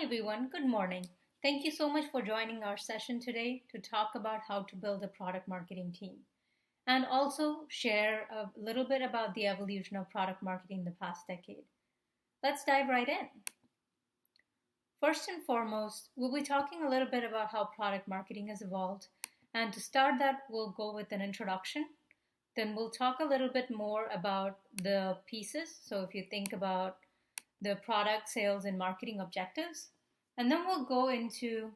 Hi everyone, good morning. Thank you so much for joining our session today to talk about how to build a product marketing team and also share a little bit about the evolution of product marketing the past decade. Let's dive right in. First and foremost, we'll be talking a little bit about how product marketing has evolved. And to start that, we'll go with an introduction. Then we'll talk a little bit more about the pieces. So if you think about the product sales and marketing objectives, and then we'll go into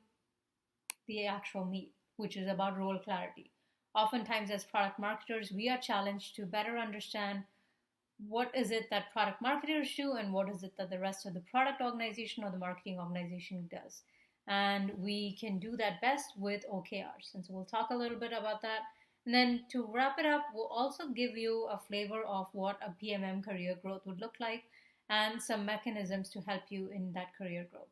the actual meat, which is about role clarity. Oftentimes, as product marketers, we are challenged to better understand what is it that product marketers do and what is it that the rest of the product organization or the marketing organization does. And we can do that best with OKRs. And so we'll talk a little bit about that. And then to wrap it up, we'll also give you a flavor of what a PMM career growth would look like and some mechanisms to help you in that career growth.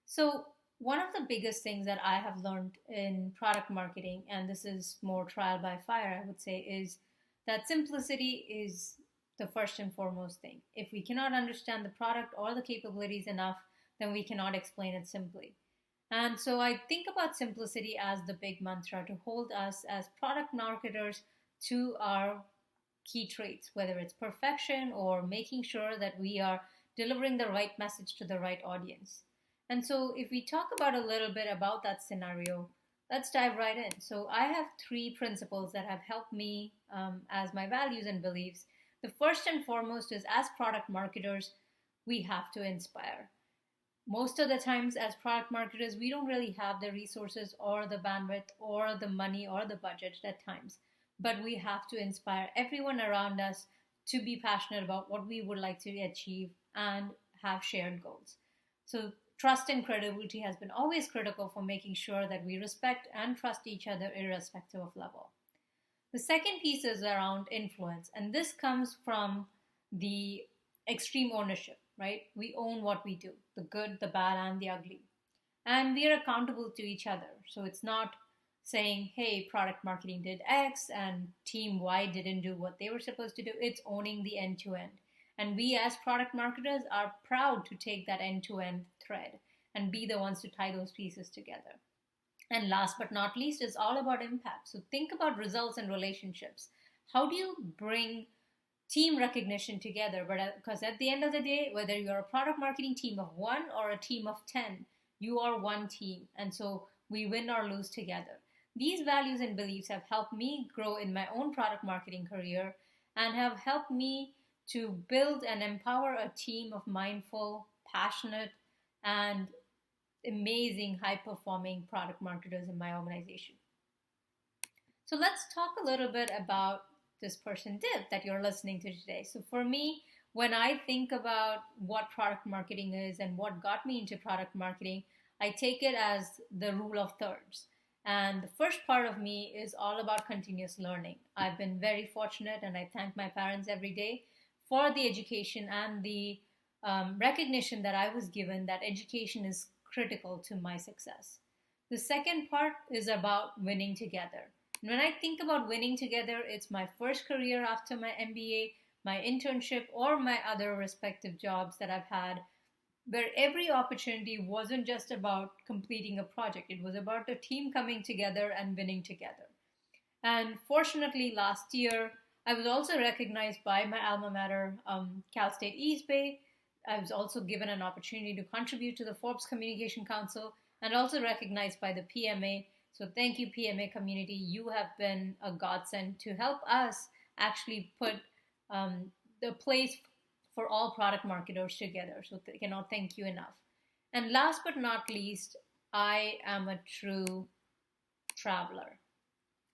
So, one of the biggest things that I have learned in product marketing, and this is more trial by fire, I would say, is that simplicity is the first and foremost thing. If we cannot understand the product or the capabilities enough, then we cannot explain it simply. And so I think about simplicity as the big mantra to hold us as product marketers to our key traits, whether it's perfection or making sure that we are delivering the right message to the right audience. And so, if we talk about a little bit about that scenario, let's dive right in. So, I have three principles that have helped me as my values and beliefs. The first and foremost is as product marketers, we have to inspire. Most of the times, as product marketers, we don't really have the resources or the bandwidth or the money or the budget at times, but we have to inspire everyone around us to be passionate about what we would like to achieve and have shared goals. So, trust and credibility has been always critical for making sure that we respect and trust each other irrespective of level. The second piece is around influence, and this comes from the extreme ownership, right? We own what we do, the good, the bad, and the ugly. And we are accountable to each other. So it's not saying, hey, product marketing did X and team Y didn't do what they were supposed to do. It's owning the end to end. And we as product marketers are proud to take that end-to-end thread and be the ones to tie those pieces together. And last but not least, it's all about impact. So think about results and relationships. How do you bring team recognition together? Because at the end of the day, whether you're a product marketing team of one or a team of 10, you are one team. And so we win or lose together. These values and beliefs have helped me grow in my own product marketing career and have helped me to build and empower a team of mindful, passionate, and amazing high-performing product marketers in my organization. So let's talk a little bit about this person Div that you're listening to today. So for me, when I think about what product marketing is and what got me into product marketing, I take it as the rule of thirds. And the first part of me is all about continuous learning. I've been very fortunate and I thank my parents every day for the education and the recognition that I was given that education is critical to my success. The second part is about winning together. And when I think about winning together, it's my first career after my MBA, my internship, or my other respective jobs that I've had, where every opportunity wasn't just about completing a project, it was about the team coming together and winning together. And fortunately, last year, I was also recognized by my alma mater, Cal State East Bay. I was also given an opportunity to contribute to the Forbes Communication Council and also recognized by the PMA. So thank you, PMA community. You have been a godsend to help us actually put the place for all product marketers together. So I cannot thank you enough. And last but not least, I am a true traveler.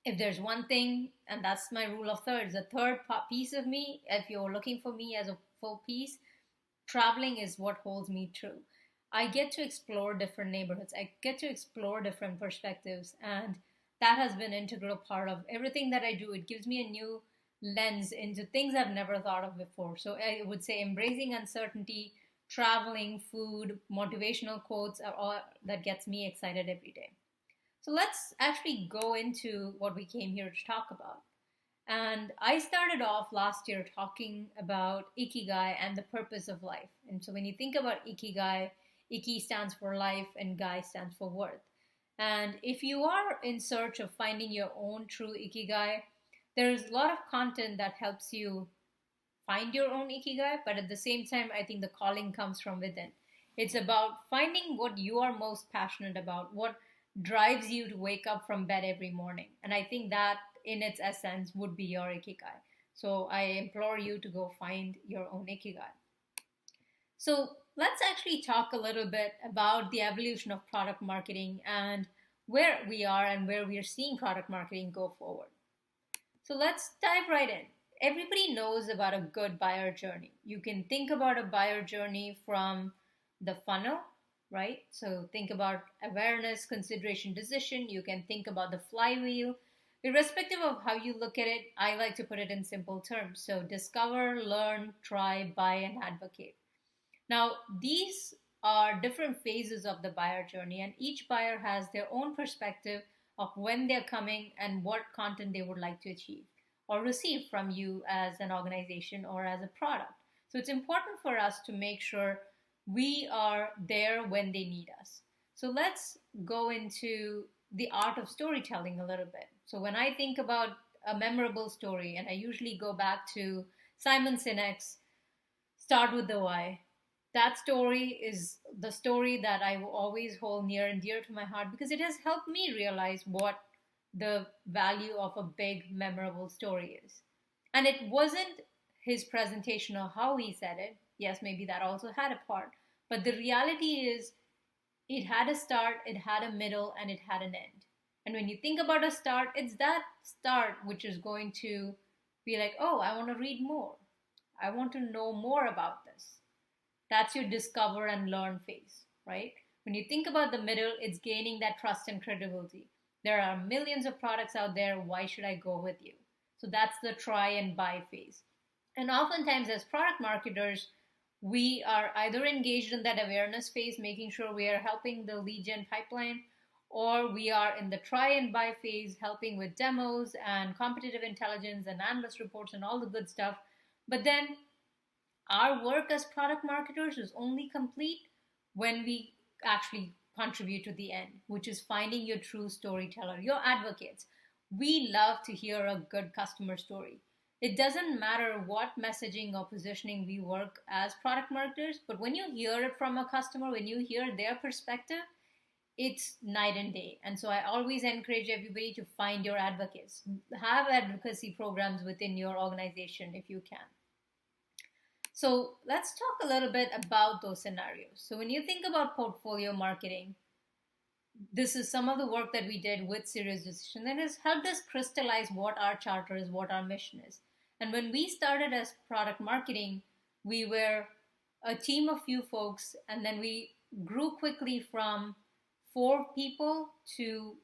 If there's one thing, and that's my rule of thirds, the third piece of me, if you're looking for me as a full piece, traveling is what holds me true. I get to explore different neighborhoods. I get to explore different perspectives. And that has been an integral part of everything that I do. It gives me a new lens into things I've never thought of before. So I would say embracing uncertainty, traveling, food, motivational quotes are all that gets me excited every day. So let's actually go into what we came here to talk about. And I started off last year talking about ikigai and the purpose of life. And so when you think about ikigai, iki stands for life and gai stands for worth. And if you are in search of finding your own true ikigai, there is a lot of content that helps you find your own ikigai, but at the same time, I think the calling comes from within. It's about finding what you are most passionate about, what drives you to wake up from bed every morning. And I think that, in its essence, would be your ikigai. So I implore you to go find your own ikigai. So let's actually talk a little bit about the evolution of product marketing and where we are and where we are seeing product marketing go forward. So let's dive right in. Everybody knows about a good buyer journey. You can think about a buyer journey from the funnel, right? So think about awareness, consideration, decision. You can think about the flywheel. Irrespective of how you look at it, I like to put it in simple terms. So discover, learn, try, buy, and advocate. Now, these are different phases of the buyer journey, and each buyer has their own perspective of when they're coming and what content they would like to achieve or receive from you as an organization or as a product. So it's important for us to make sure we are there when they need us. So let's go into the art of storytelling a little bit. So when I think about a memorable story, and I usually go back to Simon Sinek's Start with the Why. That story is the story that I will always hold near and dear to my heart because it has helped me realize what the value of a big, memorable story is. And it wasn't his presentation or how he said it. Yes, maybe that also had a part. But the reality is, it had a start, it had a middle, and it had an end. And when you think about a start, it's that start which is going to be like, oh, I want to read more. I want to know more about this. That's your discover and learn phase, right? When you think about the middle, it's gaining that trust and credibility. There are millions of products out there. Why should I go with you? So that's the try and buy phase. And oftentimes, as product marketers, we are either engaged in that awareness phase, making sure we are helping the lead gen pipeline, or we are in the try and buy phase, helping with demos and competitive intelligence and analyst reports and all the good stuff. But then our work as product marketers is only complete when we actually contribute to the end, which is finding your true storyteller, your advocates. We love to hear a good customer story. It doesn't matter what messaging or positioning we work as product marketers, but when you hear it from a customer, when you hear their perspective, it's night and day. And so I always encourage everybody to find your advocates. Have advocacy programs within your organization if you can. So let's talk a little bit about those scenarios. So when you think about portfolio marketing, this is some of the work that we did with SiriusDecision that has helped us crystallize what our charter is, what our mission is. And when we started as product marketing, we were a team of few folks, and then we grew quickly from 4 people to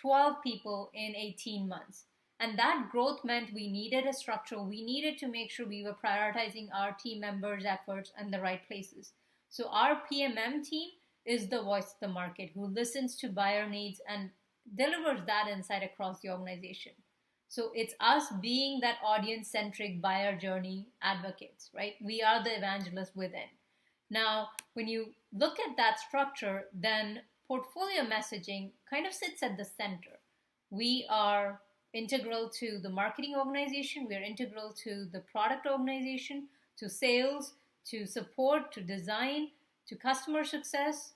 12 people in 18 months. And that growth meant we needed a structure. We needed to make sure we were prioritizing our team members' efforts in the right places. So our PMM team is the voice of the market who listens to buyer needs and delivers that insight across the organization. So it's us being that audience-centric buyer journey advocates, right? We are the evangelists within. Now, when you look at that structure, then portfolio messaging kind of sits at the center. We are integral to the marketing organization, we are integral to the product organization, to sales, to support, to design, to customer success,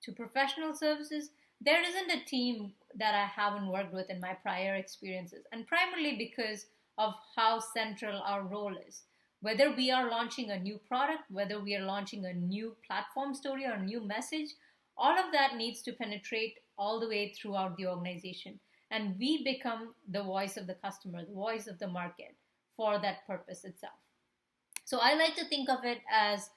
to professional services. There isn't a team that I haven't worked with in my prior experiences, and primarily because of how central our role is. Whether we are launching a new product, whether we are launching a new platform story or a new message, all of that needs to penetrate all the way throughout the organization. And we become the voice of the customer, the voice of the market for that purpose itself. So I like to think of it as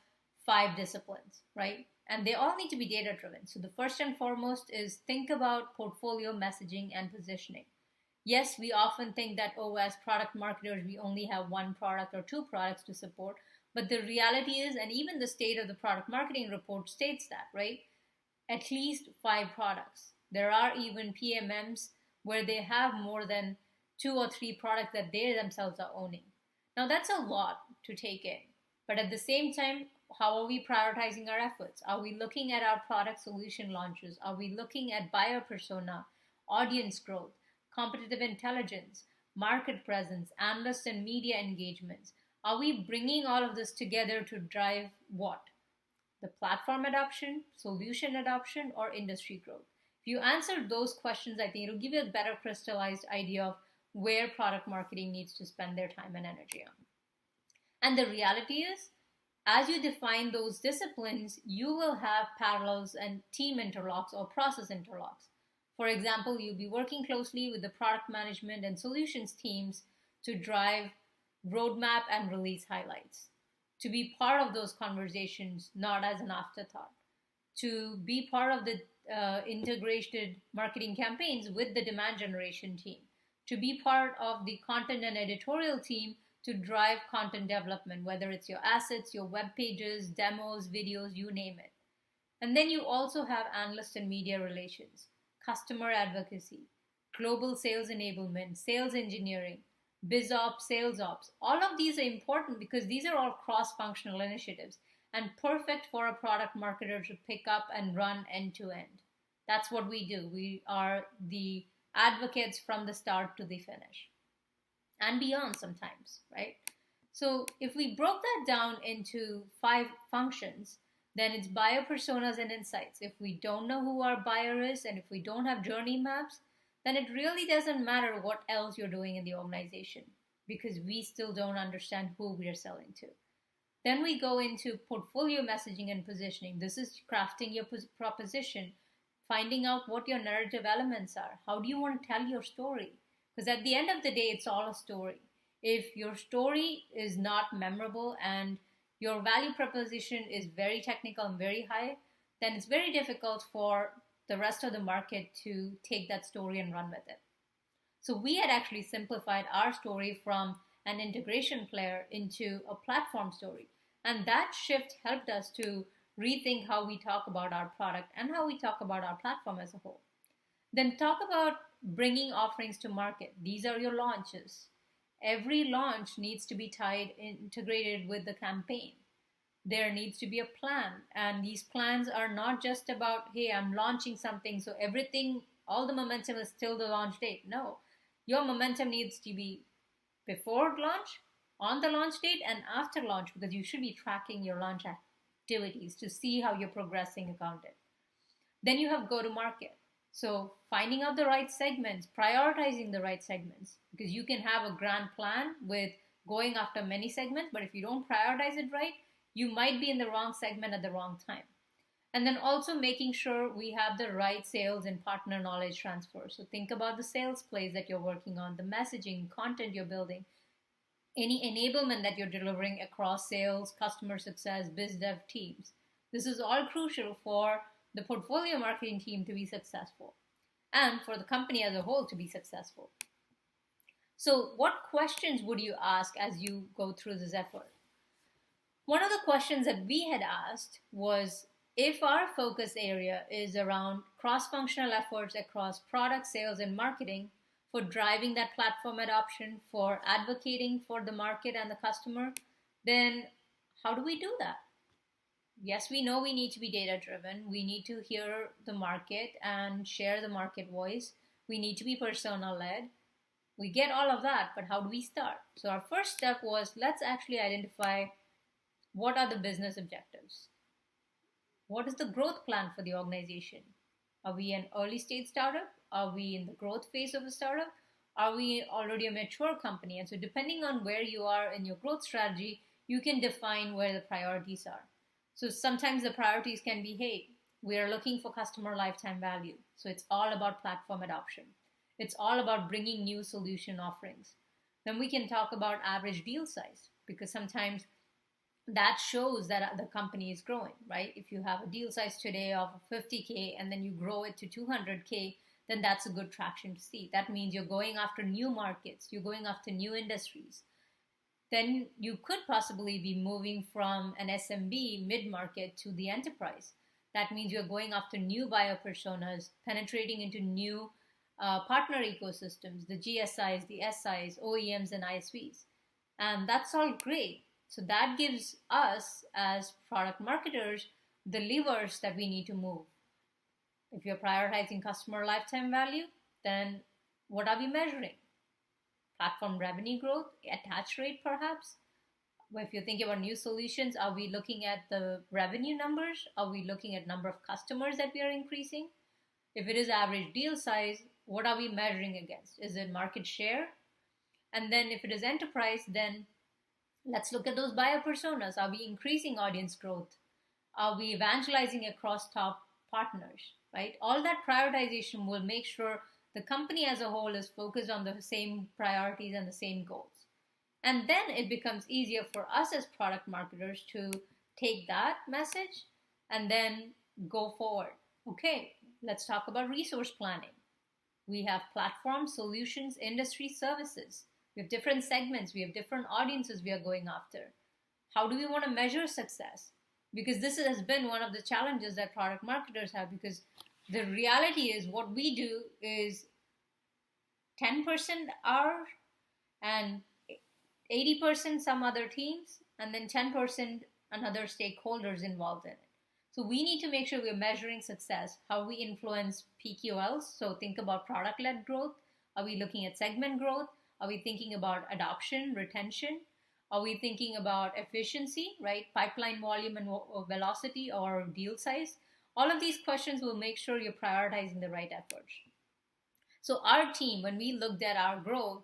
5 disciplines, right? And they all need to be data driven. So the first and foremost is think about portfolio messaging and positioning. Yes, we often think that, oh, as product marketers, we only have 1 product or 2 products to support. But the reality is, and even the state of the product marketing report states that, right? At least 5 products. There are even PMMs where they have more than 2 or 3 products that they themselves are owning. Now, that's a lot to take in. But at the same time, how are we prioritizing our efforts? Are we looking at our product solution launches? Are we looking at buyer persona, audience growth, competitive intelligence, market presence, analyst and media engagements? Are we bringing all of this together to drive what? The platform adoption, solution adoption, or industry growth? If you answer those questions, I think it'll give you a better crystallized idea of where product marketing needs to spend their time and energy on. And the reality is, as you define those disciplines, you will have parallels and team interlocks or process interlocks. For example, you'll be working closely with the product management and solutions teams to drive roadmap and release highlights, to be part of those conversations, not as an afterthought, to be part of the integrated marketing campaigns with the demand generation team, to be part of the content and editorial team to drive content development, whether it's your assets, your web pages, demos, videos, you name it. And then you also have analyst and media relations, customer advocacy, global sales enablement, sales engineering, biz ops, sales ops. All of these are important because these are all cross-functional initiatives and perfect for a product marketer to pick up and run end to end. That's what we do. We are the advocates from the start to the finish and beyond sometimes, right? So if we broke that down into 5 functions, then it's buyer personas and insights. If we don't know who our buyer is and if we don't have journey maps, then it really doesn't matter what else you're doing in the organization because we still don't understand who we are selling to. Then we go into portfolio messaging and positioning. This is crafting your proposition, finding out what your narrative elements are. How do you want to tell your story? Because at the end of the day, it's all a story. If your story is not memorable and your value proposition is very technical and very high, then it's very difficult for the rest of the market to take that story and run with it. So we had actually simplified our story from an integration player into a platform story. And that shift helped us to rethink how we talk about our product and how we talk about our platform as a whole. Then talk about bringing offerings to market. These are your launches. Every launch needs to be integrated with the campaign. There needs to be a plan. And these plans are not just about, hey, I'm launching something, so everything, all the momentum is till the launch date. No, your momentum needs to be before launch, on the launch date, and after launch, because you should be tracking your launch activities to see how you're progressing around it. Then you have go to market. So finding out the right segments, prioritizing the right segments, because you can have a grand plan with going after many segments, but if you don't prioritize it right, you might be in the wrong segment at the wrong time. And then also making sure we have the right sales and partner knowledge transfer. So think about the sales plays that you're working on, the messaging, content you're building, any enablement that you're delivering across sales, customer success, biz dev teams. This is all crucial for the portfolio marketing team to be successful and for the company as a whole to be successful. So what questions would you ask as you go through this effort? One of the questions that we had asked was, if our focus area is around cross-functional efforts across product, sales, and marketing for driving that platform adoption, for advocating for the market and the customer, then how do we do that? Yes, we know we need to be data-driven. We need to hear the market and share the market voice. We need to be persona-led. We get all of that, but how do we start? So our first step was, let's actually identify what are the business objectives. What is the growth plan for the organization? Are we an early stage startup? Are we in the growth phase of a startup? Are we already a mature company? And so depending on where you are in your growth strategy, you can define where the priorities are. So sometimes the priorities can be, hey, we are looking for customer lifetime value. So it's all about platform adoption. It's all about bringing new solution offerings. Then we can talk about average deal size, because sometimes that shows that the company is growing, right? If you have a deal size today of 50K and then you grow it to 200K, then that's a good traction to see. That means you're going after new markets, you're going after new industries. Then you could possibly be moving from an SMB mid-market to the enterprise. That means you're going after new buyer personas, penetrating into new partner ecosystems, the GSIs, the SIs, OEMs, and ISVs. And that's all great. So that gives us, as product marketers, the levers that we need to move. If you're prioritizing customer lifetime value, then what are we measuring? Platform revenue growth, attach rate perhaps? If you're thinking about new solutions, are we looking at the revenue numbers? Are we looking at number of customers that we are increasing? If it is average deal size, what are we measuring against? Is it market share? And then if it is enterprise, then let's look at those buyer personas. Are we increasing audience growth? Are we evangelizing across top partners, right? All that prioritization will make sure the company as a whole is focused on the same priorities and the same goals. And then it becomes easier for us as product marketers to take that message and then go forward. Okay, let's talk about resource planning. We have platform solutions, industry services. We have different segments. We have different audiences we are going after. How do we want to measure success? Because this has been one of the challenges that product marketers have, because the reality is what we do is 10% our and 80% some other teams, and then 10% another stakeholders involved in it. So we need to make sure we're measuring success, how we influence PQLs. So think about product-led growth. Are we looking at segment growth? Are we thinking about adoption, retention? Are we thinking about efficiency, right? Pipeline volume and velocity or deal size? All of these questions will make sure you're prioritizing the right efforts. So our team, when we looked at our growth,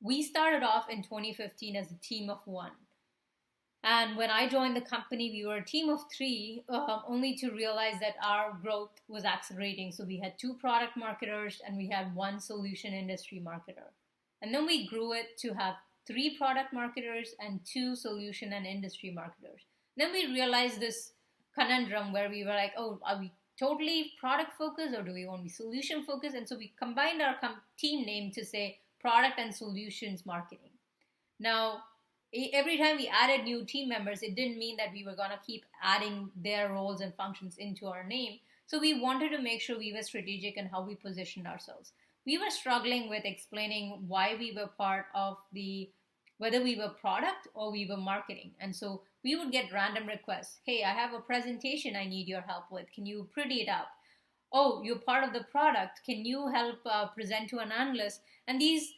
we started off in 2015 as a team of one. And when I joined the company, we were a team of three, only to realize that our growth was accelerating. So we had 2 product marketers and we had 1 solution industry marketer. And then we grew it to have 3 product marketers and 2 solution and industry marketers. Then we realized this conundrum where we were like, oh, are we totally product focused or do we want to be solution focused? And so we combined our team name to say product and solutions marketing. Now, every time we added new team members, it didn't mean that we were going to keep adding their roles and functions into our name. So we wanted to make sure we were strategic in how we positioned ourselves. We were struggling with explaining why we were part of whether we were product or we were marketing. And so we would get random requests. Hey, I have a presentation I need your help with. Can you pretty it up? Oh, you're part of the product. Can you help present to an analyst? And these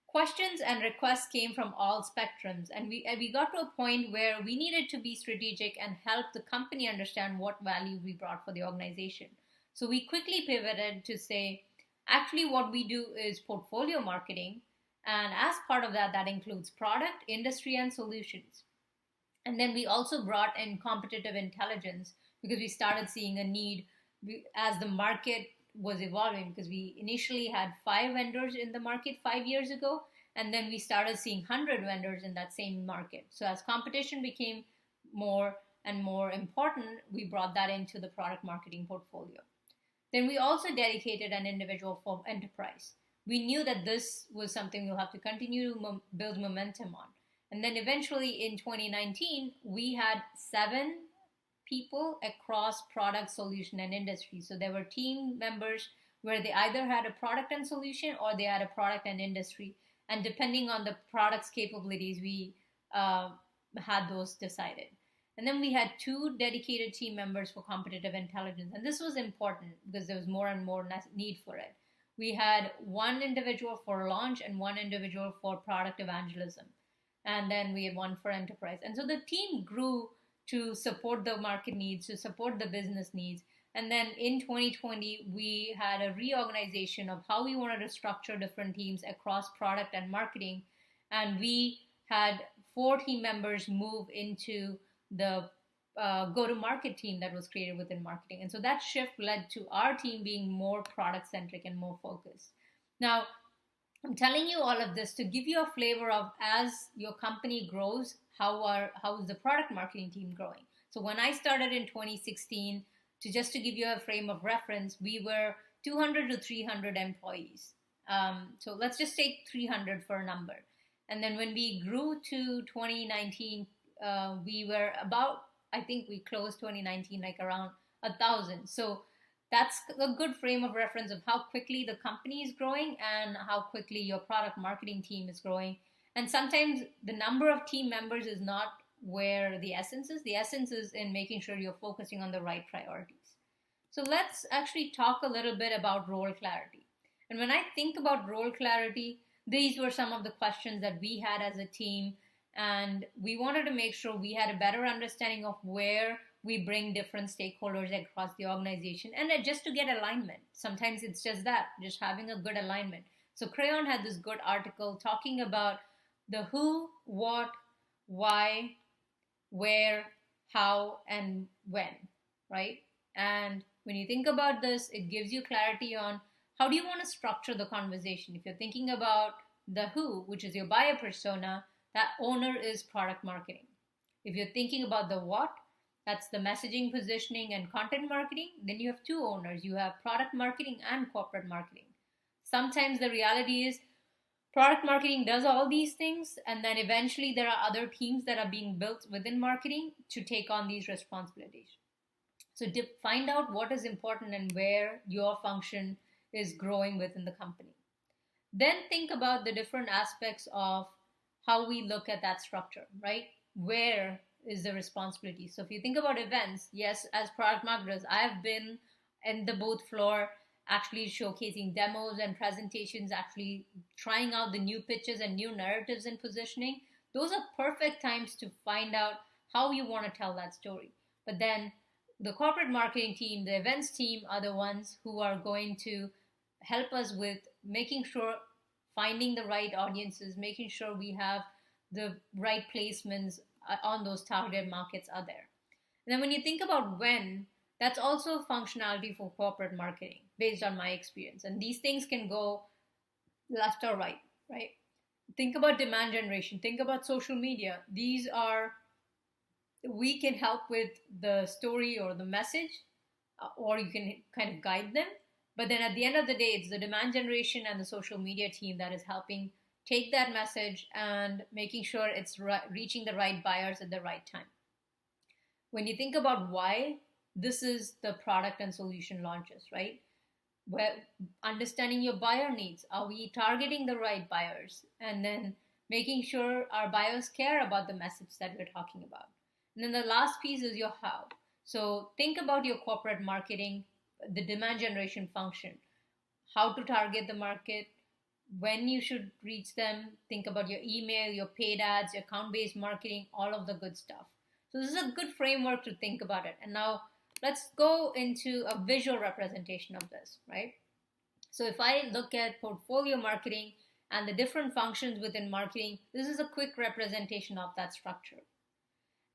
questions and requests came from all spectrums. And we got to a point where we needed to be strategic and help the company understand what value we brought for the organization. So we quickly pivoted to say, actually what we do is portfolio marketing. And as part of that, that includes product, industry, and solutions. And then we also brought in competitive intelligence because we started seeing a need as the market was evolving, because we initially had 5 vendors in the market 5 years ago, and then we started seeing 100 vendors in that same market. So as competition became more and more important, we brought that into the product marketing portfolio. Then we also dedicated an individual for enterprise. We knew that this was something we'll have to continue to build momentum on. And then eventually in 2019, we had 7 people across product, solution, and industry. So there were team members where they either had a product and solution or they had a product and industry. And depending on the product's capabilities, we had those decided. And then we had 2 dedicated team members for competitive intelligence. And this was important because there was more and more need for it. We had 1 individual for launch and 1 individual for product evangelism. And then we had 1 for enterprise. And so the team grew to support the market needs, to support the business needs. And then in 2020, we had a reorganization of how we wanted to structure different teams across product and marketing. And we had 4 team members move into the go-to-market team that was created within marketing. And so that shift led to our team being more product-centric and more focused. Now, I'm telling you all of this to give you a flavor of, as your company grows, how is the product marketing team growing? So when I started in 2016, just to give you a frame of reference, we were 200 to 300 employees. So let's just take 300 for a number. And then when we grew to 2019, we were about, I think we closed 2019 like around 1,000. So That's a good frame of reference of how quickly the company is growing and how quickly your product marketing team is growing. And sometimes the number of team members is not where the essence is. The essence is in making sure you're focusing on the right priorities. So let's actually talk a little bit about role clarity. And when I think about role clarity, these were some of the questions that we had as a team. And we wanted to make sure we had a better understanding of where we bring different stakeholders across the organization and just to get alignment. Sometimes it's just that, just having a good alignment. So Crayon had this good article talking about the who, what, why, where, how, and when, right? And when you think about this, it gives you clarity on how do you want to structure the conversation. If you're thinking about the who, which is your buyer persona, that owner is product marketing. If you're thinking about the what, that's the messaging, positioning, and content marketing, then you have two owners. You have product marketing and corporate marketing. Sometimes the reality is product marketing does all these things, and then eventually there are other teams that are being built within marketing to take on these responsibilities. So find out what is important and where your function is growing within the company. Then think about the different aspects of how we look at that structure, right? Where is the responsibility? So if you think about events, yes, as product marketers, I have been in the booth floor actually showcasing demos and presentations, actually trying out the new pitches and new narratives and positioning. Those are perfect times to find out how you want to tell that story. But then the corporate marketing team, the events team are the ones who are going to help us with making sure finding the right audiences, making sure we have the right placements on those targeted markets are there. And then when you think about when, that's also functionality for corporate marketing based on my experience. And these things can go left or right, right? Think about demand generation, think about social media. These are, we can help with the story or the message, or you can kind of guide them. But then at the end of the day, it's the demand generation and the social media team that is helping take that message and making sure it's reaching the right buyers at the right time. When you think about why, this is the product and solution launches, right? Where understanding your buyer needs, are we targeting the right buyers? And then making sure our buyers care about the message that we're talking about. And then the last piece is your how. So think about your corporate marketing, the demand generation function, how to target the market, when you should reach them, think about your email, your paid ads, your account-based marketing, all of the good stuff. So this is a good framework to think about it. And now let's go into a visual representation of this, right? So if I look at portfolio marketing and the different functions within marketing, this is a quick representation of that structure.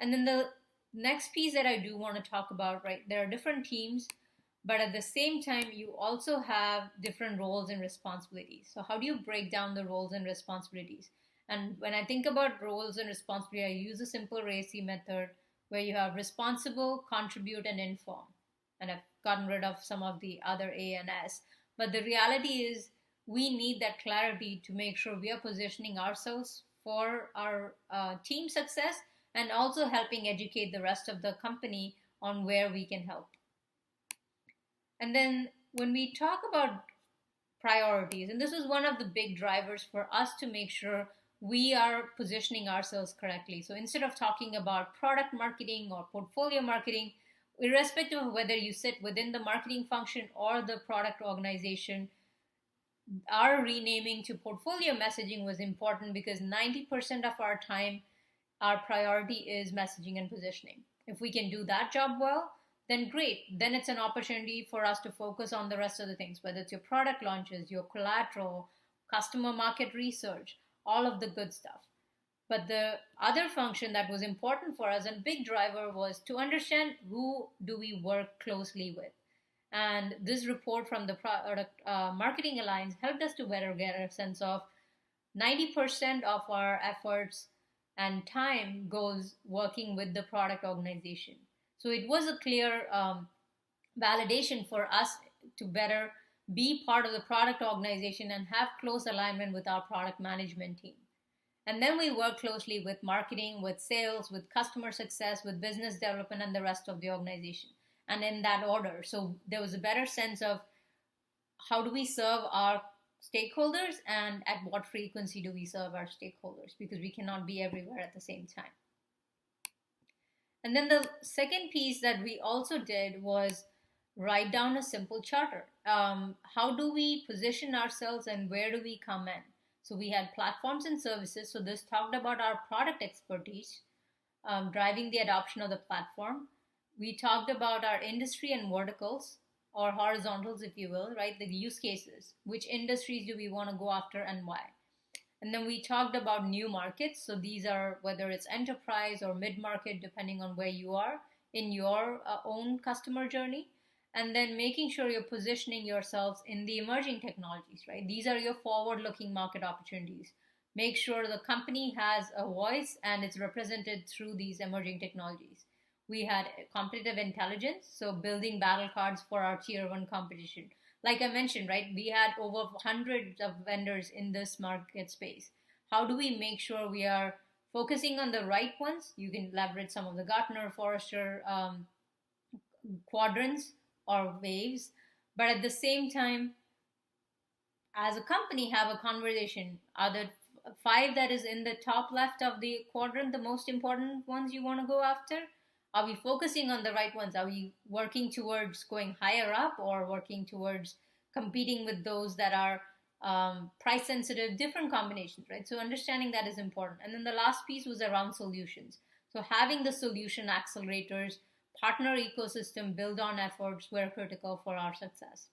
And then the next piece that I do want to talk about, right, there are different teams, but at the same time, you also have different roles and responsibilities. So how do you break down the roles and responsibilities? And when I think about roles and responsibility, I use a simple RACI method where you have responsible, contribute, and inform. And I've gotten rid of some of the other A and S. But the reality is we need that clarity to make sure we are positioning ourselves for our team success and also helping educate the rest of the company on where we can help. And then when we talk about priorities, and this was one of the big drivers for us to make sure we are positioning ourselves correctly. So instead of talking about product marketing or portfolio marketing, irrespective of whether you sit within the marketing function or the product organization, our renaming to portfolio messaging was important because 90% of our time, our priority is messaging and positioning. If we can do that job well, then great. Then it's an opportunity for us to focus on the rest of the things, whether it's your product launches, your collateral, customer market research, all of the good stuff. But the other function that was important for us and big driver was to understand who do we work closely with. And this report from the Product Marketing Alliance helped us to better get a sense of 90% of our efforts and time goes working with the product organization. So it was a clear validation for us to better be part of the product organization and have close alignment with our product management team. And then we work closely with marketing, with sales, with customer success, with business development, and the rest of the organization. and in that order. So there was a better sense of how do we serve our stakeholders and at what frequency do we serve our stakeholders, because we cannot be everywhere at the same time. And then the second piece that we also did was write down a simple charter. How do we position ourselves and where do we come in? So we had platforms and services. So this talked about our product expertise, driving the adoption of the platform. We talked about our industry and verticals, or horizontals, if you will, right? The use cases. Which industries do we want to go after and why? And then we talked about new markets. So these are whether it's enterprise or mid market, depending on where you are in your own customer journey. And then making sure you're positioning yourselves in the emerging technologies, right? These are your forward looking market opportunities. Make sure the company has a voice and it's represented through these emerging technologies. We had competitive intelligence, so building battle cards for our tier one competition. Like I mentioned, right, we had over hundreds of vendors in this market space. How do we make sure we are focusing on the right ones? You can leverage some of the Gartner, Forrester quadrants or waves, but at the same time, as a company, have a conversation. Are the five that is in the top left of the quadrant the most important ones you want to go after? Are we focusing on the right ones? Are we working towards going higher up or working towards competing with those that are price sensitive, different combinations, right? So understanding that is important. And then the last piece was around solutions. So having the solution accelerators, partner ecosystem, build on efforts were critical for our success.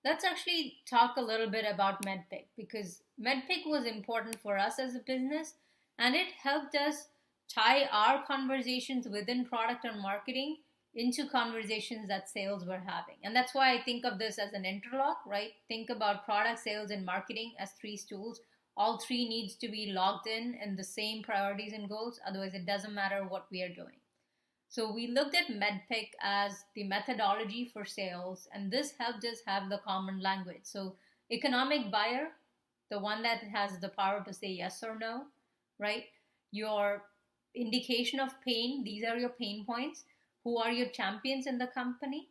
Let's actually talk a little bit about MedPick, because MedPick was important for us as a business and it helped us tie our conversations within product and marketing into conversations that sales were having. And that's why I think of this as an interlock, right? Think about product, sales, and marketing as three stools. All three needs to be logged in the same priorities and goals. Otherwise, it doesn't matter what we are doing. So we looked at MedPick as the methodology for sales, and this helped us have the common language. So economic buyer, the one that has the power to say yes or no, right? Your indication of pain, these are your pain points. Who are your champions in the company?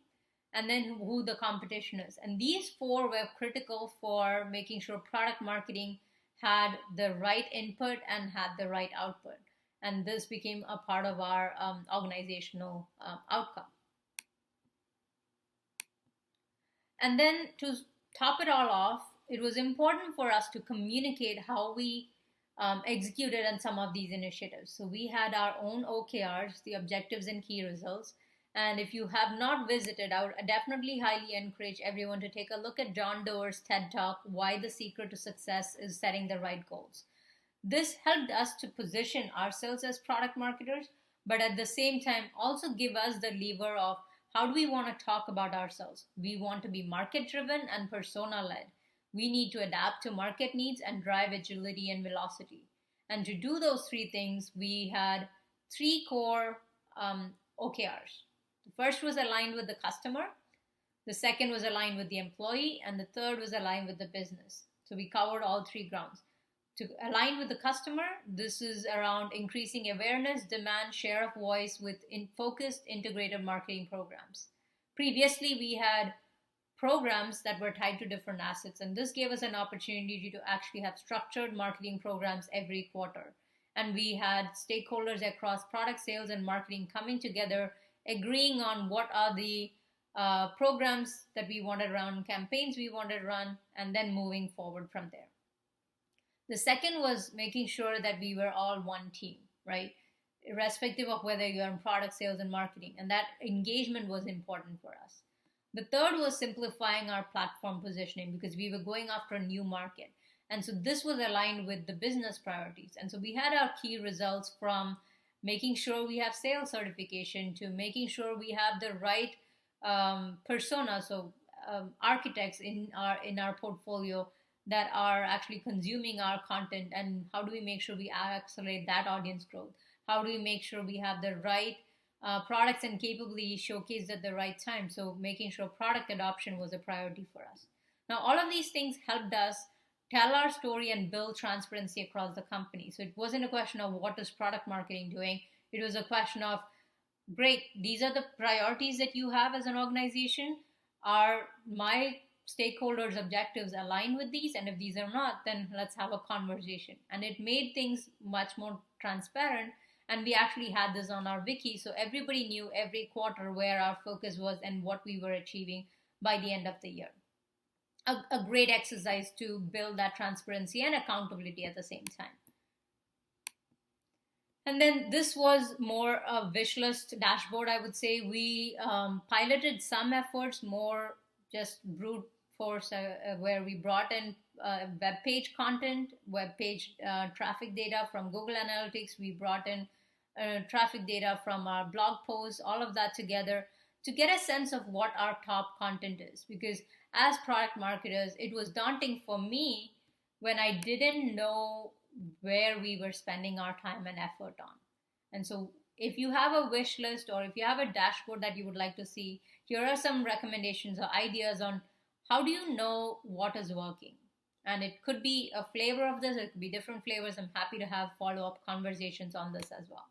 And then who the competition is. And these four were critical for making sure product marketing had the right input and had the right output. And this became a part of our organizational outcome. And then to top it all off, it was important for us to communicate how we executed on some of these initiatives. So we had our own OKRs, the objectives and key results. And if you have not visited, I would definitely highly encourage everyone to take a look at John Doerr's TED Talk, Why the Secret to Success is Setting the Right Goals. This helped us to position ourselves as product marketers, but at the same time also give us the lever of how do we want to talk about ourselves. We want to be market driven and persona led. We need to adapt to market needs and drive agility and velocity. And to do those three things, we had three core OKRs. The first was aligned with the customer, the second was aligned with the employee, and the third was aligned with the business. So we covered all three grounds. To align with the customer, this is around increasing awareness, demand, share of voice with focused integrated marketing programs. Previously, we had programs that were tied to different assets, and this gave us an opportunity to actually have structured marketing programs every quarter. And we had stakeholders across product sales and marketing coming together, agreeing on what are the programs that we wanted to run, campaigns we wanted to run, and then moving forward from there. The second was making sure that we were all one team, right? Irrespective of whether you're in product sales and marketing. And that engagement was important for us. The third was simplifying our platform positioning because we were going after a new market. And so this was aligned with the business priorities. And so we had our key results from making sure we have sales certification to making sure we have the right persona, so architects in our portfolio that are actually consuming our content, and how do we make sure we accelerate that audience growth? How do we make sure we have the right products and capabilities showcased at the right time? So making sure product adoption was a priority for us. Now, all of these things helped us tell our story and build transparency across the company. So it wasn't a question of what is product marketing doing. It was a question of great, these are the priorities that you have as an organization. Are my stakeholders objectives aligned with these? And if these are not, then let's have a conversation. And it made things much more transparent, and we actually had this on our wiki, so everybody knew every quarter where our focus was and what we were achieving by the end of the year. A great exercise to build that transparency and accountability at the same time. And then this was more a wish list dashboard, I would say. We piloted some efforts, more just brute force, where we brought in web page content, web page traffic data from Google Analytics. We brought in traffic data from our blog posts, all of that together to get a sense of what our top content is. Because as product marketers, it was daunting for me when I didn't know where we were spending our time and effort on. And so, if you have a wish list or if you have a dashboard that you would like to see, here are some recommendations or ideas on how do you know what is working. And it could be a flavor of this, it could be different flavors. I'm happy to have follow up conversations on this as well.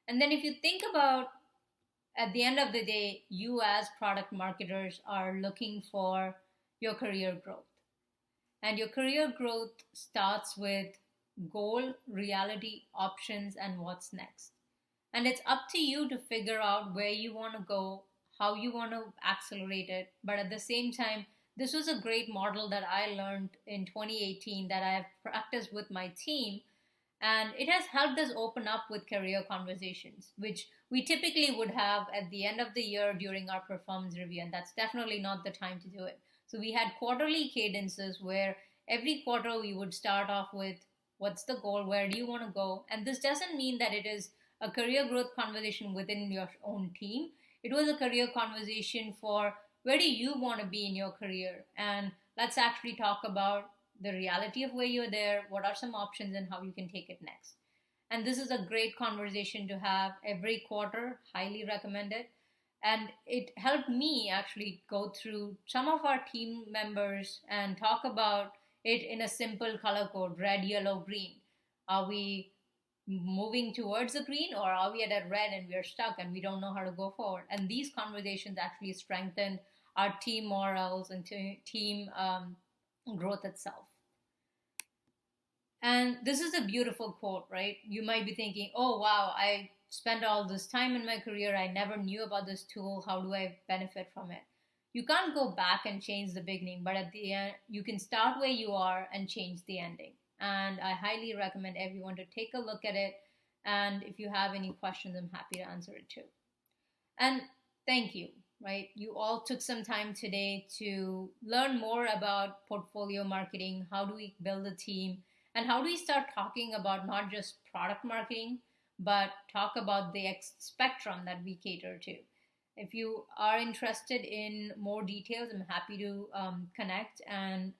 And then, if you think about at the end of the day, you as product marketers are looking for your career growth. And your career growth starts with goal, reality, options, and what's next. And it's up to you to figure out where you want to go, how you want to accelerate it. But at the same time, this was a great model that I learned in 2018 that I have practiced with my team. And it has helped us open up with career conversations, which we typically would have at the end of the year during our performance review. And that's definitely not the time to do it. So we had quarterly cadences where every quarter we would start off with what's the goal, where do you want to go? And this doesn't mean that it is a career growth conversation within your own team. It was a career conversation for where do you want to be in your career? And let's actually talk about the reality of where you're there, what are some options, and how you can take it next. And this is a great conversation to have every quarter, highly recommended. And it helped me actually go through some of our team members and talk about it in a simple color code: red, yellow, green. Are we moving towards the green, or are we at a red and we're stuck and we don't know how to go forward? And these conversations actually strengthened our team morals and team growth itself. And this is a beautiful quote, right? You might be thinking, oh, wow, I spent all this time in my career. I never knew about this tool. How do I benefit from it? You can't go back and change the beginning, but at the end, you can start where you are and change the ending. And I highly recommend everyone to take a look at it. And if you have any questions, I'm happy to answer it too. And thank you, right? You all took some time today to learn more about portfolio marketing. How do we build a team? And how do we start talking about not just product marketing, but talk about the spectrum that we cater to? If you are interested in more details, I'm happy to connect and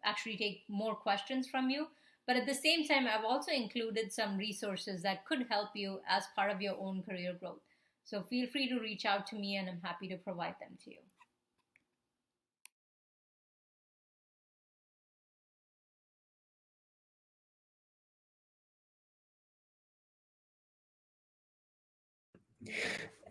actually take more questions from you. But at the same time, I've also included some resources that could help you as part of your own career growth. So feel free to reach out to me and I'm happy to provide them to you.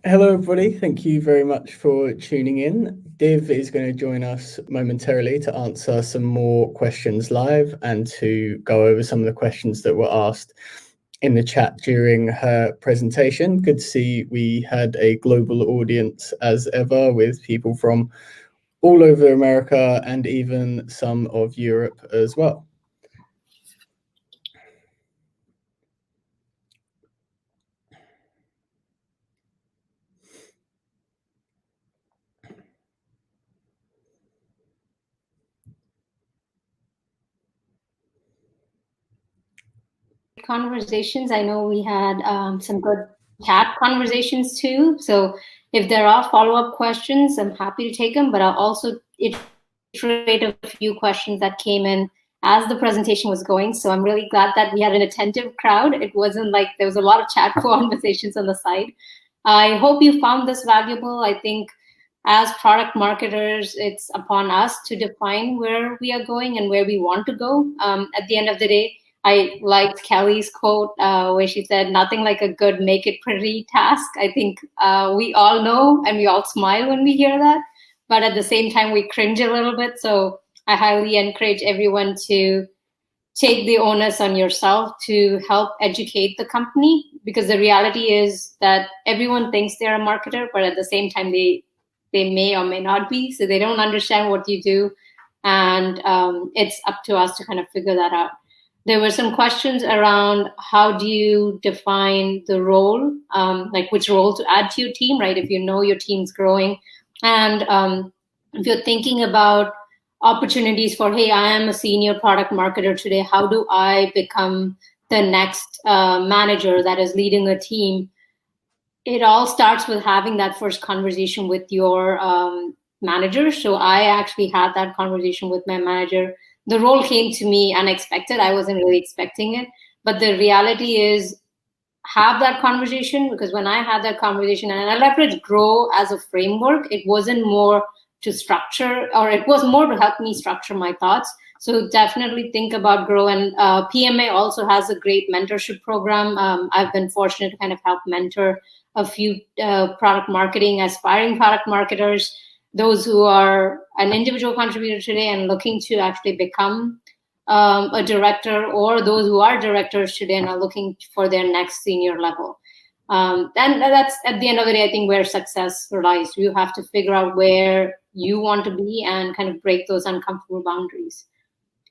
Hello, everybody. Thank you very much for tuning in. Div is going to join us momentarily to answer some more questions live and to go over some of the questions that were asked in the chat during her presentation. Good to see we had a global audience as ever, with people from all over America and even some of Europe as well. Conversations. I know we had some good chat conversations too. So if there are follow-up questions, I'm happy to take them, but I'll also iterate a few questions that came in as the presentation was going. So I'm really glad that we had an attentive crowd. It wasn't like there was a lot of chat conversations on the side. I hope you found this valuable. I think as product marketers, it's upon us to define where we are going and where we want to go. At the end of the day, I liked Kelly's quote where she said, "Nothing like a good make it pretty task." I think we all know and we all smile when we hear that, but at the same time we cringe a little bit. So I highly encourage everyone to take the onus on yourself to help educate the company, because the reality is that everyone thinks they're a marketer, but at the same time they may or may not be, so they don't understand what you do, and it's up to us to kind of figure that out. There were some questions around how do you define the role, like which role to add to your team, right? If you know your team's growing, and if you're thinking about opportunities for, hey, I am a senior product marketer today, how do I become the next manager that is leading a team? It all starts with having that first conversation with your manager. So I actually had that conversation with my manager. The role came to me unexpected. I wasn't really expecting it. But the reality is, have that conversation, because when I had that conversation and I let it grow as a framework, it wasn't more to structure, or it was more to help me structure my thoughts. So definitely think about grow. And PMA also has a great mentorship program. I've been fortunate to kind of help mentor a few product marketing, aspiring product marketers, those who are an individual contributor today and looking to actually become a director, or those who are directors today and are looking for their next senior level. And that's, at the end of the day, I think where success relies. You have to figure out where you want to be and kind of break those uncomfortable boundaries.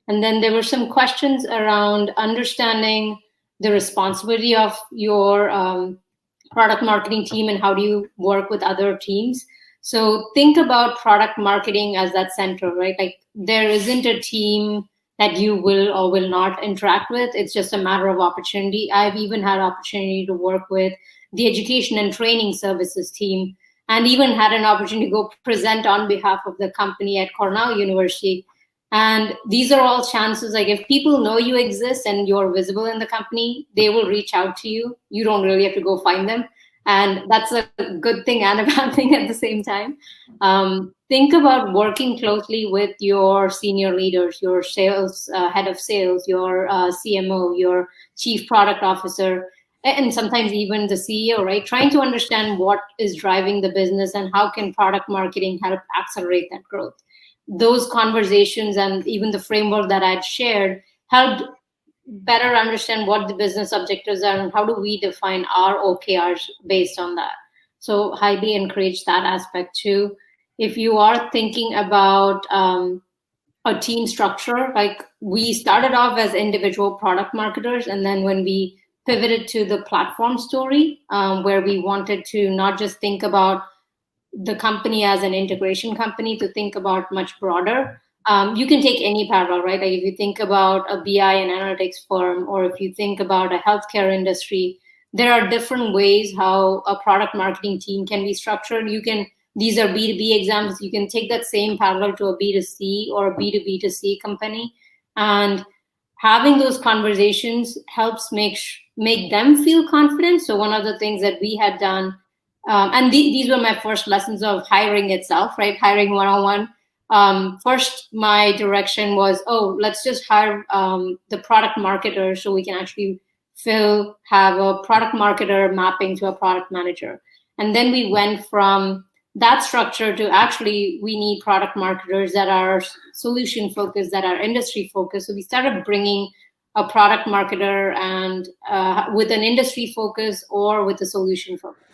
And then there were some questions around understanding the responsibility of your product marketing team and how do you work with other teams. So think about product marketing as that center, right? Like there isn't a team that you will or will not interact with. It's just a matter of opportunity. I've even had opportunity to work with the education and training services team, and even had an opportunity to go present on behalf of the company at Cornell University. And these are all chances, like if people know you exist and you're visible in the company, they will reach out to you. You don't really have to go find them. And that's a good thing and a bad thing at the same time. Think about working closely with your senior leaders, your sales, head of sales, your CMO, your chief product officer, and sometimes even the CEO, right? Trying to understand what is driving the business and how can product marketing help accelerate that growth. Those conversations and even the framework that I'd shared helped better understand what the business objectives are and how do we define our OKRs based on that. So highly encourage that aspect too. If you are thinking about a team structure, like we started off as individual product marketers, and then when we pivoted to the platform story, where we wanted to not just think about the company as an integration company, to think about much broader. You can take any parallel, right? Like if you think about a BI and analytics firm, or if you think about a healthcare industry, there are different ways how a product marketing team can be structured. These are B2B examples. You can take that same parallel to a B2C or a B2B2C company. And having those conversations helps make them feel confident. So one of the things that we had done, and these were my first lessons of hiring itself, right? Hiring one-on-one. First, my direction was, let's just hire the product marketer so we can actually have a product marketer mapping to a product manager. And then we went from that structure to actually we need product marketers that are solution focused, that are industry focused. So we started bringing a product marketer and with an industry focus or with a solution focus.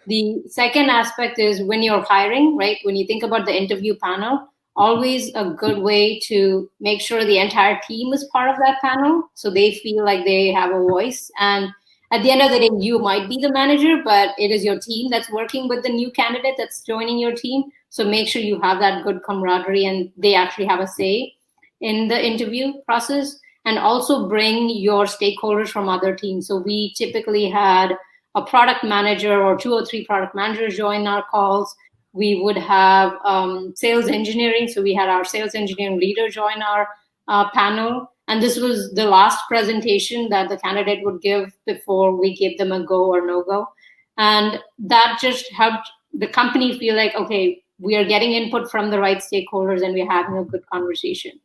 The second aspect is when you're hiring, right? When you think about the interview panel, always a good way to make sure the entire team is part of that panel so they feel like they have a voice. And at the end of the day, you might be the manager, but it is your team that's working with the new candidate that's joining your team. So make sure you have that good camaraderie and they actually have a say in the interview process. And also bring your stakeholders from other teams. So we typically had a product manager or 2 or 3 product managers join our calls. We would have sales engineering. So we had our sales engineering leader join our panel. And this was the last presentation that the candidate would give before we gave them a go or no go. And that just helped the company feel like, okay, we are getting input from the right stakeholders and we're having a good conversation.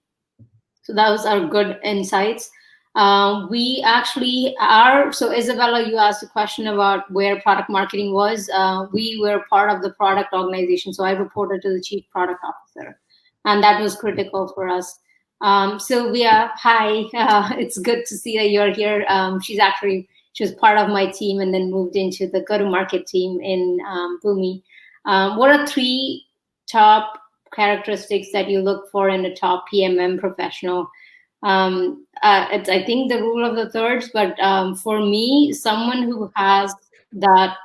So those are good insights. We actually are, so Isabella, you asked a question about where product marketing was. We were part of the product organization, so I reported to the chief product officer, and that was critical for us. Sylvia, hi, it's good to see that you're here. She was part of my team and then moved into the go-to-market team in Boomi. What are 3 top characteristics that you look for in a top PMM professional? It's, I think, the rule of the thirds, but for me, someone who has that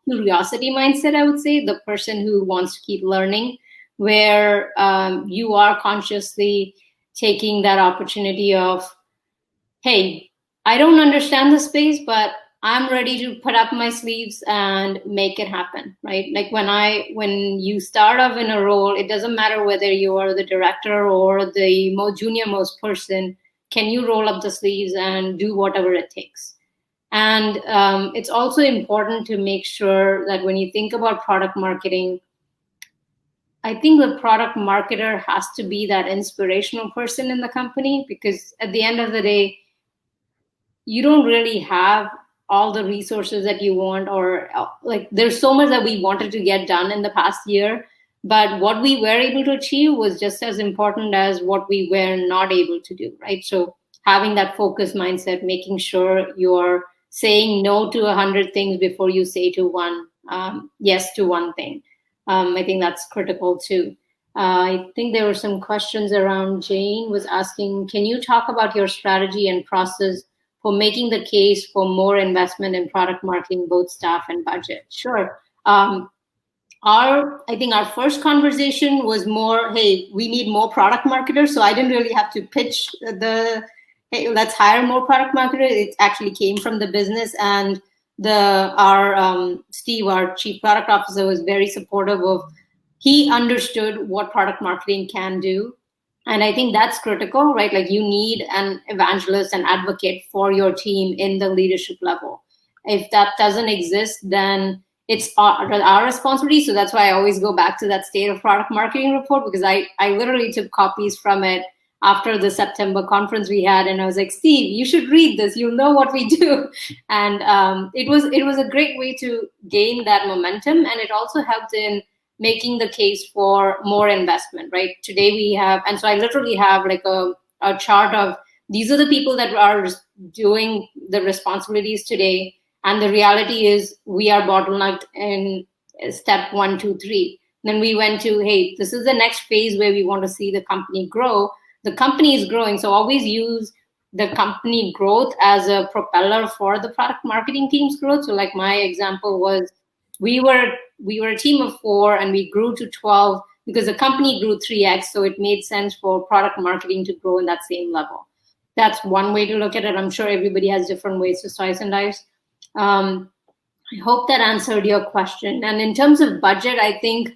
curiosity mindset, I would say, the person who wants to keep learning, where you are consciously taking that opportunity of, hey, I don't understand the space, but I'm ready to put up my sleeves and make it happen, right? Like when you start off in a role, it doesn't matter whether you are the director or the most junior most person, can you roll up the sleeves and do whatever it takes? And it's also important to make sure that when you think about product marketing, I think the product marketer has to be that inspirational person in the company, because at the end of the day, you don't really have all the resources that you want, or like there's so much that we wanted to get done in the past year, but what we were able to achieve was just as important as what we were not able to do, right? So having that focused mindset, making sure you're saying no to 100 things before you say to one yes to one thing. I think that's critical too. I think there were some questions around. Jane was asking, can you talk about your strategy and process for making the case for more investment in product marketing, both staff and budget? Sure. I think our first conversation was more, hey, we need more product marketers. So I didn't really have to pitch hey, let's hire more product marketers. It actually came from the business, and Steve, our chief product officer, was very supportive of. He understood what product marketing can do. And I think that's critical, right? Like you need an evangelist and advocate for your team in the leadership level. If that doesn't exist, then it's our responsibility. So that's why I always go back to that state of product marketing report, because I literally took copies from it after the September conference we had. And I was like, Steve, you should read this. You'll know what we do. And it was a great way to gain that momentum. And it also helped in making the case for more investment, right? Today we have, and so I literally have like a chart of, these are the people that are doing the responsibilities today. And the reality is we are bottlenecked in step 1, 2, 3. Then we went to, hey, this is the next phase where we want to see the company grow. The company is growing. So always use the company growth as a propeller for the product marketing team's growth. So like my example was, we were a team of 4 and we grew to 12 because the company grew 3x. So it made sense for product marketing to grow in that same level. That's one way to look at it. I'm sure everybody has different ways to slice and dice. I hope that answered your question. And in terms of budget, I think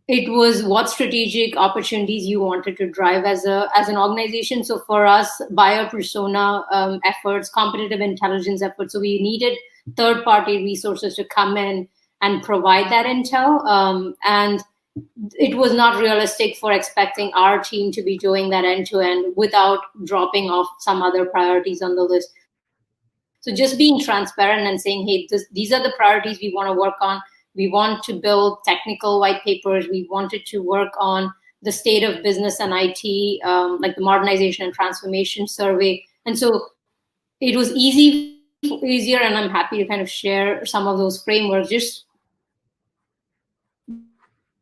it was what strategic opportunities you wanted to drive as an organization. So for us, buyer persona efforts, competitive intelligence efforts. So we needed third-party resources to come in and provide that intel. And it was not realistic for expecting our team to be doing that end-to-end without dropping off some other priorities on the list. So just being transparent and saying, hey, these are the priorities we want to work on. We want to build technical white papers. We wanted to work on the state of business and IT, like the modernization and transformation survey. And so it was easier, and I'm happy to kind of share some of those frameworks, just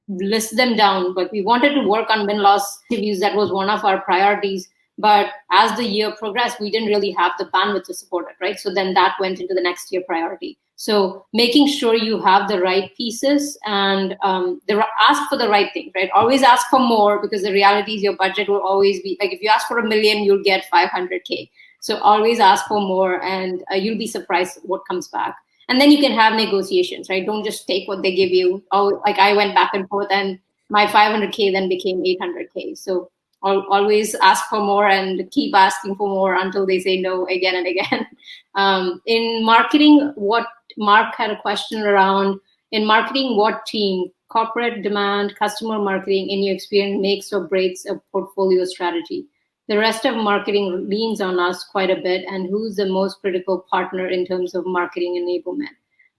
list them down. But we wanted to work on win-loss reviews. That was one of our priorities. But as the year progressed, we didn't really have the bandwidth to support it, right? So then that went into the next year priority. So making sure you have the right pieces and ask for the right thing, right? Always ask for more, because the reality is your budget will always be, like if you ask for $1 million, you'll get 500K. So always ask for more, and you'll be surprised what comes back. And then you can have negotiations, right? Don't just take what they give you. Oh, like I went back and forth, and my 500K then became 800K. So always ask for more and keep asking for more until they say no again and again. In marketing, what Mark had a question around, in marketing, what team, corporate demand, customer marketing, in your experience, makes or breaks a portfolio strategy? the rest of marketing leans on us quite a bit, and who's the most critical partner in terms of marketing enablement.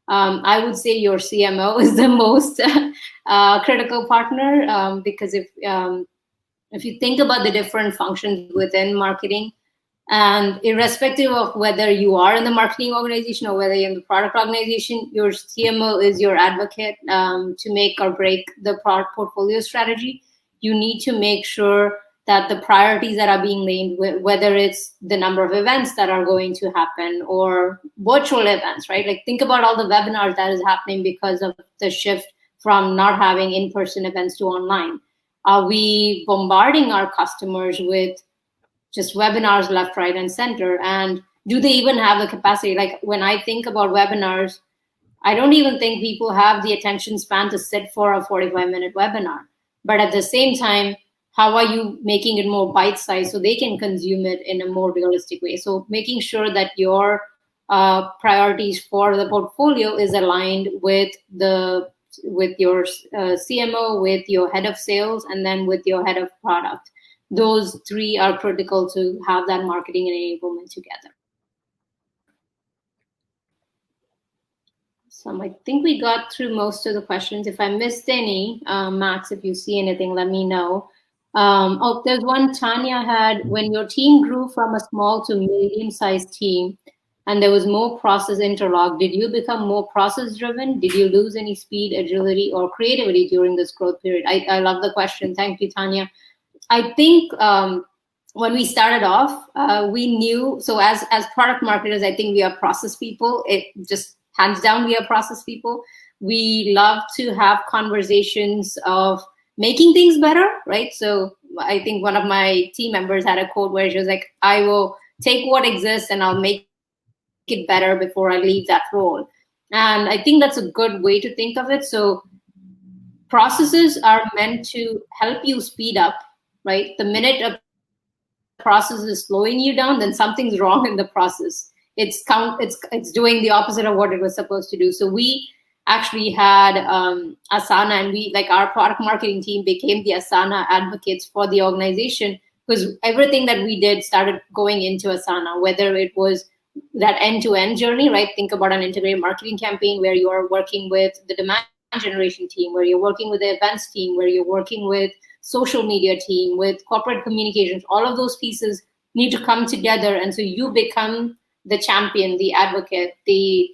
I would say your CMO is the most critical partner, because if you think about the different functions within marketing, and irrespective of whether you are in the marketing organization or whether you're in the product organization, your CMO is your advocate to make or break the product portfolio strategy. You need to make sure that the priorities that are being laid, whether it's the number of events that are going to happen or virtual events, right? Like think about all the webinars that is happening because of the shift from not having in-person events to online. Are we bombarding our customers with just webinars left, right, and center? And do they even have the capacity? Like when I think about webinars, I don't even think people have the attention span to sit for a 45-minute webinar. But at the same time, how are you making it more bite-sized so they can consume it in a more realistic way? So making sure that your priorities for the portfolio is aligned with your CMO, with your head of sales, and then with your head of product. Those three are critical to have that marketing enablement together. So I think we got through most of the questions. If I missed any, Max, if you see anything, let me know. Oh, there's one Tanya had: when your team grew from a small to medium-sized team and there was more process interlock, did you become more process-driven? Did you lose any speed, agility, or creativity during this growth period? I love the question. Thank you, Tanya. I think when we started off, we knew, so as product marketers, I think we are process people. It just hands down, we are process people. We love to have conversations of making things better, right? So I think one of my team members had a quote where she was like, I will take what exists and I'll make it better before I leave that role. And I think that's a good way to think of it. So processes are meant to help you speed up, right? The minute a process is slowing you down, then something's wrong in the process. It's doing the opposite of what it was supposed to do. So we actually had Asana, and we, like, our product marketing team became the Asana advocates for the organization, because everything that we did started going into Asana, whether it was that end-to-end journey, right? Think about an integrated marketing campaign where you are working with the demand generation team, where you're working with the events team, where you're working with social media team, with corporate communications. All of those pieces need to come together, and so you become the champion, the advocate, the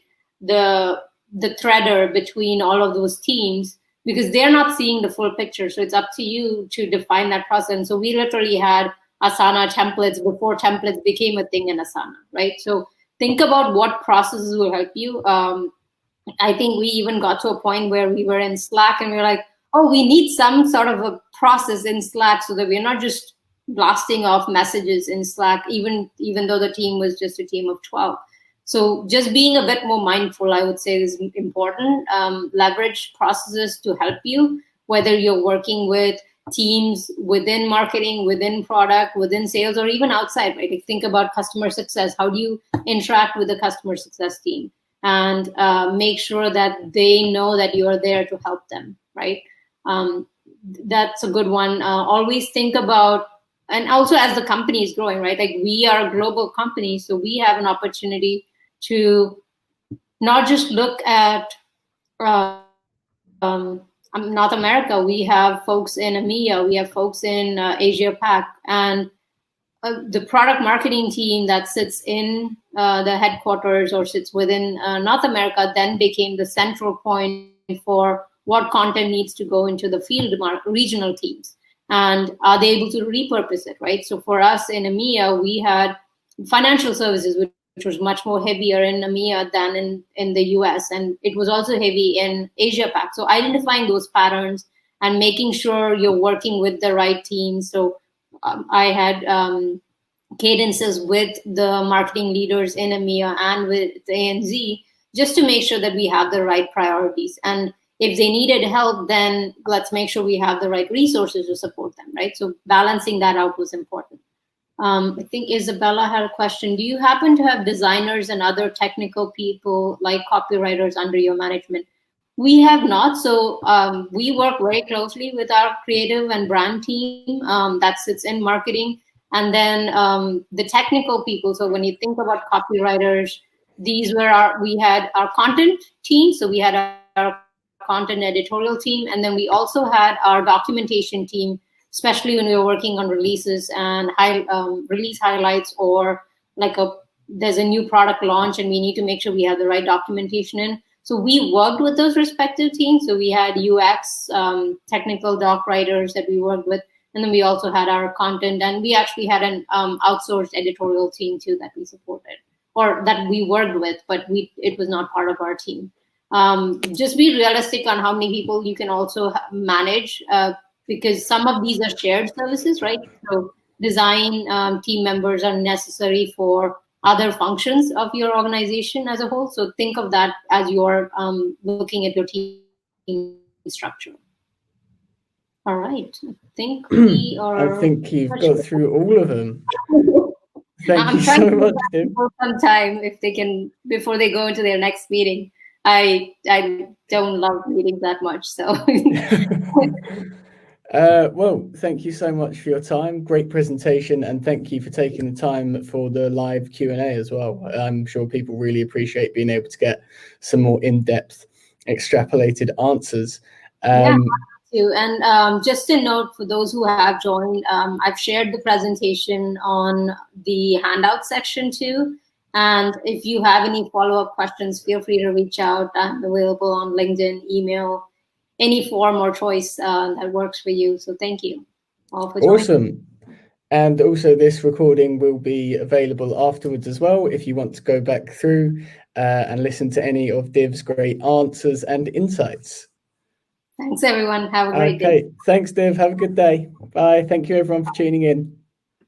threader between all of those teams, because they're not seeing the full picture. So it's up to you to define that process. And so we literally had Asana templates before templates became a thing in Asana, right? So think about what processes will help you. I think we even got to a point where we were in Slack and we were like, oh, we need some sort of a process in Slack so that we're not just blasting off messages in Slack, even though the team was just a team of 12. So just being a bit more mindful, I would say, is important. Leverage processes to help you, whether you're working with teams within marketing, within product, within sales, or even outside, right? Like, think about customer success. How do you interact with the customer success team? And make sure that they know that you are there to help them, right? That's a good one. Always think about, and also as the company is growing, right? Like, we are a global company, so we have an opportunity to not just look at North America. We have folks in EMEA, we have folks in Asia Pac, and the product marketing team that sits in the headquarters or sits within North America then became the central point for what content needs to go into the field regional teams. And are they able to repurpose it, right? So for us in EMEA, we had financial services, which was much more heavier in EMEA than in the US. And it was also heavy in Asia Pac. So identifying those patterns and making sure you're working with the right team. So I had cadences with the marketing leaders in EMEA and with ANZ, just to make sure that we have the right priorities. And if they needed help, then let's make sure we have the right resources to support them, right? So balancing that out was important. I think Isabella had a question. Do you happen to have designers and other technical people like copywriters under your management? We have not. So we work very closely with our creative and brand team that sits in marketing. And then the technical people. So when you think about copywriters, we had our content team. So we had our content editorial team, and then we also had our documentation team, especially when we were working on releases and release highlights, or like there's a new product launch and we need to make sure we have the right documentation in. So we worked with those respective teams. So we had UX, technical doc writers that we worked with, and then we also had our content, and we actually had an outsourced editorial team too that we supported, or that we worked with, but it was not part of our team. Just be realistic on how many people you can also manage, because some of these are shared services, right? So design team members are necessary for other functions of your organization as a whole. So think of that as you're looking at your team structure. All right, I think we are. I think you've got through all of them. Thank you so much, Div. Some time if they can before they go into their next meeting. I don't love meetings that much, so. Well, thank you so much for your time. Great presentation, and thank you for taking the time for the live Q&A as well. I'm sure people really appreciate being able to get some more in-depth, extrapolated answers. Yeah, too. And just a note for those who have joined, I've shared the presentation on the handout section too. And if you have any follow-up questions, feel free to reach out. I'm available on LinkedIn, email, any form or choice that works for you. So thank you all for joining. Awesome. And also this recording will be available afterwards as well if you want to go back through and listen to any of Div's great answers and insights. Thanks, everyone. Have a great day. Okay, thanks, Div. Have a good day. Bye. Thank you, everyone, for tuning in.